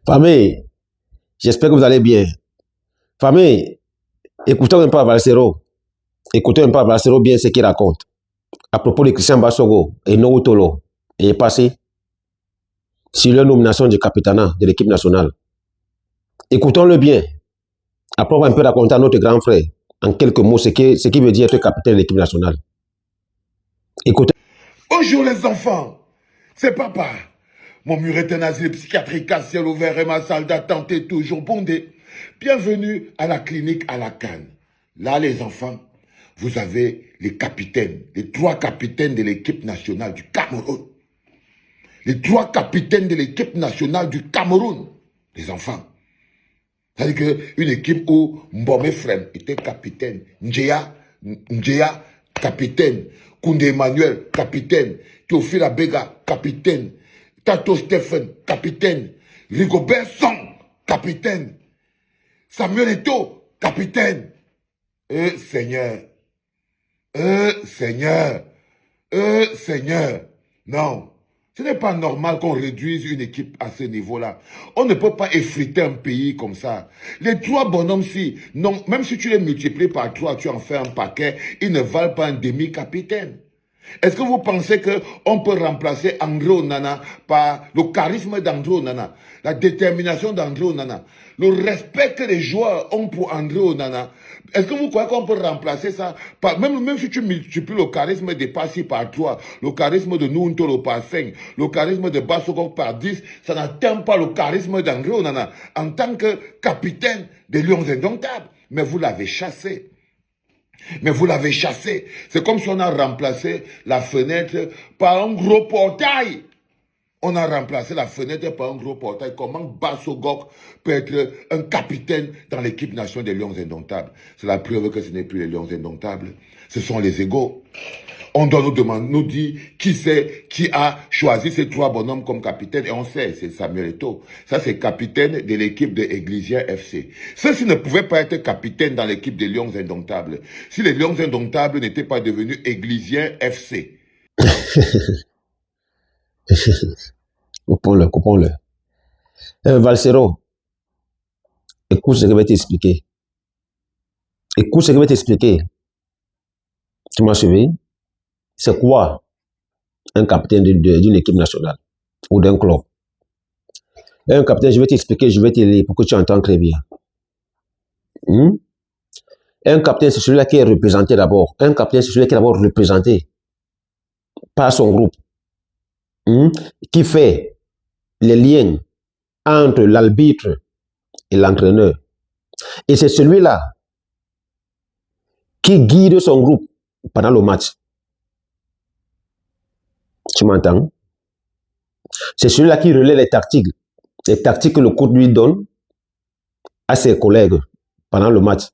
Famille, j'espère que vous allez bien. Famille, écoutons un peu Valsero. Écoutez un peu Valsero bien ce qu'il raconte. À propos de Christian Bassogo et Noou Tolo. Et est passé sur la nomination du capitana de l'équipe nationale. Écoutons-le bien. Après, on va un peu raconter à notre grand frère, en quelques mots, ce qui veut dire être capitaine de l'équipe nationale. Écoutez. Bonjour les enfants, c'est papa. Mon mur est un asile psychiatrique à ciel ouvert et ma salle d'attente est toujours bondée. Bienvenue à la clinique à la Canne. Là, les enfants, vous avez les capitaines, les 3 capitaines de l'équipe nationale du Cameroun. Les 3 capitaines de l'équipe nationale du Cameroun, les enfants. C'est-à-dire qu'une équipe où Mbome Frem était capitaine, Ndjea, capitaine, Koundé Emmanuel, capitaine, Théophile Abega, capitaine, Tato Stephen, capitaine, Rigobert Song, capitaine, Samuel Eto'o, capitaine. Seigneur, Seigneur, Seigneur, non. Ce n'est pas normal qu'on réduise une équipe à ce niveau-là. On ne peut pas effriter un pays comme ça. Les 3 bonhommes-ci, non, même si tu les multiplies par 3, tu en fais un paquet, ils ne valent pas un demi-capitaine. Est-ce que vous pensez qu'on peut remplacer André Onana par le charisme d'André Onana, la détermination d'André Onana, le respect que les joueurs ont pour André Onana? Est-ce que vous croyez qu'on peut remplacer ça par, même si tu multiplies le charisme de Passy par 3, le charisme de Nuntolo par 5, le charisme de Bassoko par 10, ça n'atteint pas le charisme d'André Onana en tant que capitaine des Lions Indomptables. Mais vous l'avez chassé. Mais vous l'avez chassé. C'est comme si on a remplacé la fenêtre par un gros portail. On a remplacé la fenêtre par un gros portail. Comment Bassogok peut être un capitaine dans l'équipe nationale des Lions Indomptables? C'est la preuve que ce n'est plus les Lions Indomptables. Ce sont les égaux. On doit nous dire qui c'est qui a choisi ces 3 bonhommes comme capitaine. Et on sait, c'est Samuel Eto'o. Ça, c'est capitaine de l'équipe de Eglisien FC. Ceux-ci ne pouvaient pas être capitaine dans l'équipe des Lions Indomptables si les Lions Indomptables n'étaient pas devenus Eglisien FC. Coupons-le. Valsero, écoute ce que je vais t'expliquer. Écoute ce que je vais t'expliquer. Tu m'as suivi? C'est quoi un capitaine d'une équipe nationale ou d'un club? Un capitaine, je vais t'expliquer, je vais te lire pour que tu entends très bien. Un capitaine, c'est celui-là qui est représenté d'abord. Un capitaine, c'est celui qui est d'abord représenté par son groupe, qui fait les liens entre l'arbitre et l'entraîneur. Et c'est celui-là qui guide son groupe pendant le match. Tu m'entends? C'est celui-là qui relaie les tactiques que le coach lui donne à ses collègues pendant le match.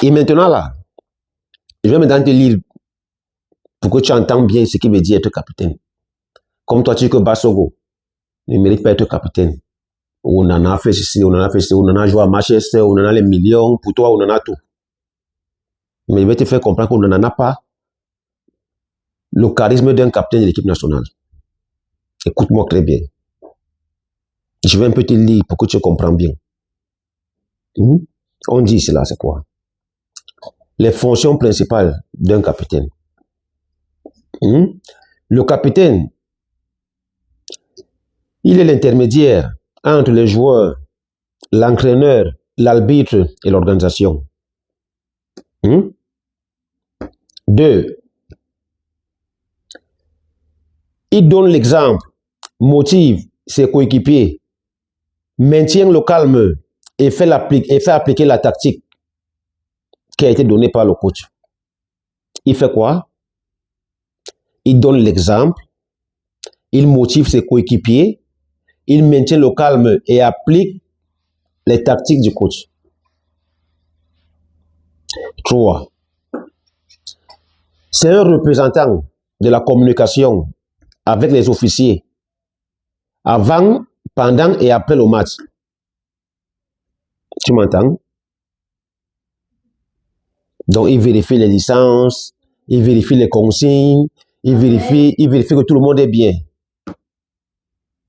Et maintenant là, je vais maintenant te lire pour que tu entends bien ce qui veut dire être capitaine. Comme toi, tu dis que Bassogo ne mérite pas être capitaine. On en a fait ceci, on en a fait ceci, on en a joué à Manchester, on en a les millions, pour toi, on en a tout. Mais je vais te faire comprendre qu'on n'en a pas le charisme d'un capitaine de l'équipe nationale. Écoute-moi très bien. Je vais un peu te lire pour que tu comprends bien. On dit cela, c'est quoi? Les fonctions principales d'un capitaine. Le capitaine, il est l'intermédiaire entre les joueurs, l'entraîneur, l'arbitre et l'organisation. 2. Il donne l'exemple, motive ses coéquipiers, maintient le calme et fait appliquer la tactique qui a été donnée par le coach. Il fait quoi? Il donne l'exemple, il motive ses coéquipiers, il maintient le calme et applique les tactiques du coach. 3. C'est un représentant de la communication avec les officiers avant, pendant et après le match. Tu m'entends? Donc, il vérifie les licences, il vérifie les consignes, il vérifie que tout le monde est bien.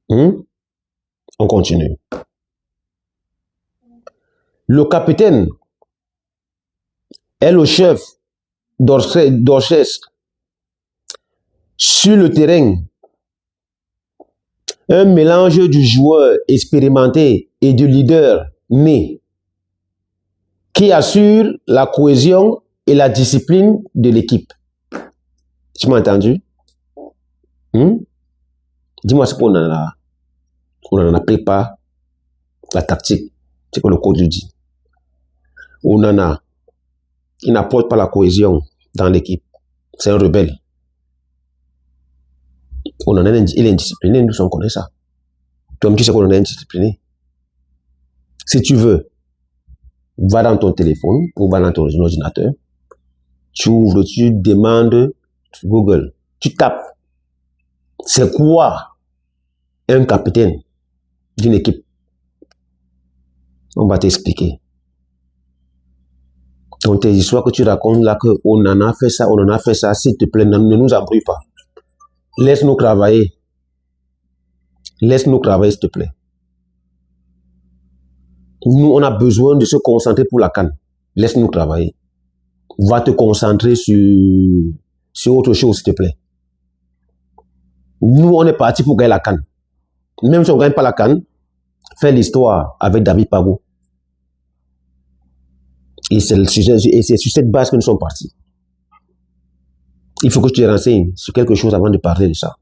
On continue. Le capitaine est le chef d'orchestre sur le terrain. Un mélange du joueur expérimenté et du leader né qui assure la cohésion et la discipline de l'équipe. Tu m'as entendu? Dis-moi ce qu'on n'en appelle pas la tactique. C'est que le code lui dit. Onana, il n'apporte pas la cohésion dans l'équipe. C'est un rebelle. Onana, il est indiscipliné, nous on connaît ça. Toi-même, tu sais qu'on est indiscipliné. Si tu veux, va dans ton téléphone ou va dans ton ordinateur, tu ouvres, tu demandes Google, tu tapes. C'est quoi un capitaine d'une équipe? On va t'expliquer. Donc tes histoires que tu racontes là, qu'on en a fait ça, on en a fait ça, s'il te plaît, ne nous embrouille pas. Laisse-nous travailler. Laisse-nous travailler, s'il te plaît. Nous, on a besoin de se concentrer pour la CAN. Laisse-nous travailler. Va te concentrer sur autre chose, s'il te plaît. Nous, on est parti pour gagner la CAN. Même si on ne gagne pas la CAN, fais l'histoire avec David Pago. Et c'est sur cette base que nous sommes partis. Il faut que tu te renseignes sur quelque chose avant de parler de ça.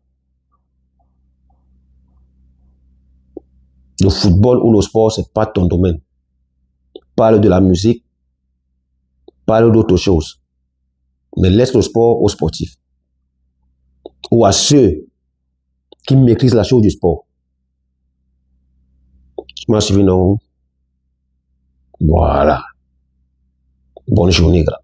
Le football ou le sport, ce n'est pas ton domaine. Parle de la musique, parle d'autre chose. Mais laisse le sport aux sportifs. Ou à ceux qui maîtrisent la chose du sport. Tu m'as suivi, non? Voilà. Bonne journée, gars.